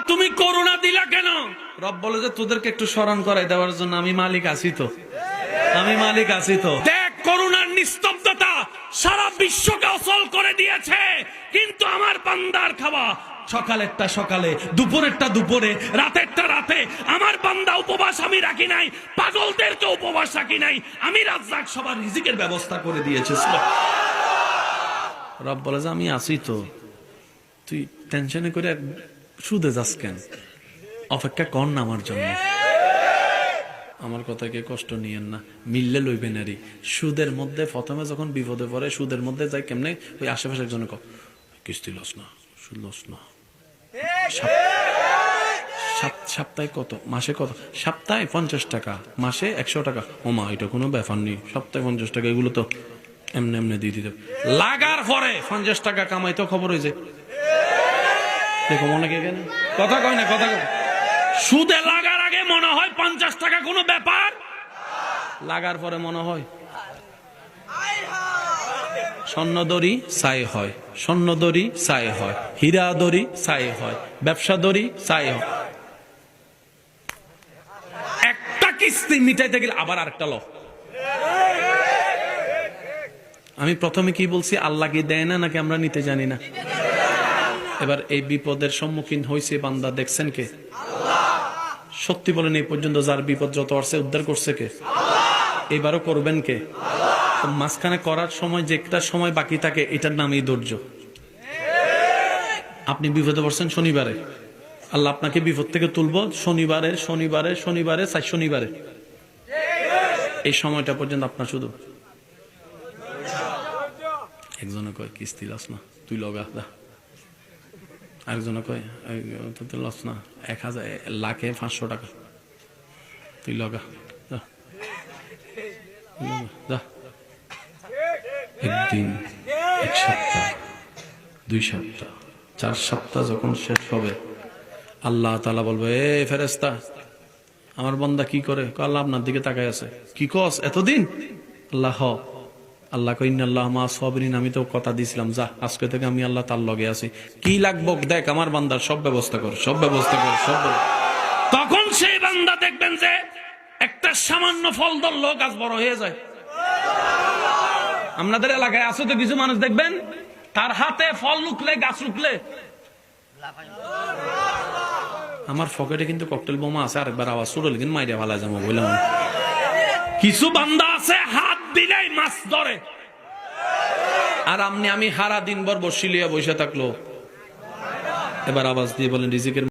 তুমি করুণা দিলা কেন? রব বলে যে তোদেরকে একটু স্মরণ করাই দেওয়ার জন্য আমি মালিক আছি তো, আমি মালিক আছি তো। দেখ করুণার নিস্তব্ধতা সারা বিশ্বকে অচল করে দিয়েছে, কিন্তু আমার বান্দার খাওয়া সকালেরটা সকালে, দুপুরেরটা দুপুরে, রাতেরটা রাতে। আমার বান্দা উপবাস আমি রাখি নাই, পাগলদেরকে উপবাস রাখি নাই, আমি রাজ্জাক সবার রিজিকের ব্যবস্থা করে দিয়েছে। রব বলে যে আমি আছি তো, তুই টেনশনে করে সুদে যাস কেন? অপেক্ষা কর না আমার জন্য। আমার কথাকে কষ্ট নিয়েন না, মিললে লইবেন আরই। সুদের মধ্যে প্রথমে যখন বিপদে পড়ে সুদের মধ্যে যায় কেমনে, ওই আশেপাশে একজনে কিস্তি লস না, সুদ লস না। সপ্তাহে কত, মাসে কত? সপ্তাহে 50 টাকা, মাসে 100 টাকা। ওমা, এটা কোনো ব্যাপার নেই, সপ্তাহে 50 টাকা, এগুলো তো এমনি এমনি দিয়ে দিতে। লাগার পরে 50 টাকা কামাইতো খবর হয়েছে। দেখো মনে কে কেন কথা কয় না, কথা কয়। সুদে লাগার আগে মনে হয় 50 টাকা কোনো ব্যাপার, লাগার পরে মনে হয় স্বর্ণদড়ি ছাই হয়, স্বর্ণদড়ি ছাই হয়, হীরা দড়ি ছাই হয়, ব্যবসা দড়ি ছাই হয়। একটা কিস্তি মিটাইতে গেলে আবার আরেকটা লো। আমি প্রথমে কি বলছি, আল্লাহ কি দেয় না নাকি আমরা নিতে জানি না? এবার এই বিপদের সম্মুখীন হয়েছে বান্দা, দেখছেন কে? সত্যি বলেন, এই পর্যন্ত যার বিপদ যত আসছে উদ্ধার করছে কে? এবারও করবেন কে? মাঝখানে করার সময় যে একটা সময় বাকি থাকে, এটার নামই ধৈর্য। আপনি বিপদে পড়ছেন শনিবারে, আল্লাহ আপনাকে বিপদ থেকে তুলবো শনিবারে, শনিবারে, শনিবারে, 4 শনিবারে। এই সময়টা পর্যন্ত আপনার শুধু একজনে কয় কিস্তি লস না, তুই লগা দা। আরেকজনে কয় তুই লস না, 1000 লাখে 500 টাকা, তুই লগা যা। একদিন, 1 সপ্তাহ, 2 সপ্তাহ, 4 সপ্তাহ যখন শেষ হবে, আল্লাহ তাআলা বলবে, এ ফেরেশতা, আমার বান্দা কি করে? আল্লাহ আপনার দিকে তাকায় আছে। কি কস এতদিন? আল্লাহ কই ইন্নাল্লাহা মা সাবিরিন, আমি তো কথা দিছিলাম, যা আজকে থেকে আমি আল্লাহ তার লগে আছি। কি লাগবো দেখ, আমার বান্দার সব ব্যবস্থা কর, সব ব্যবস্থা কর, সব। তখন সেই বান্দা দেখবেন যে একটা সামান্য ফল ধরলো গাছ বড় হয়ে যায়। আপনাদের এলাকায় আছে তো কিছু মানুষ দেখবেন, তার হাতে ফল লুকলে, গাছ লুকলে। আমার পকেটে কিন্তু ককটেল বোমা আছে, আরেকবার আওয়াজ শুরু হলে কিন্তু মাইরিয়া ভালা যাবো বললাম। কিছু বান্দা আছে হাত দিলেই মাছ ধরে, আর আমি সারা দিন ভর বসি লিয়া বসে থাকলো। এবার আওয়াজ দিয়ে বলেন রিজিকের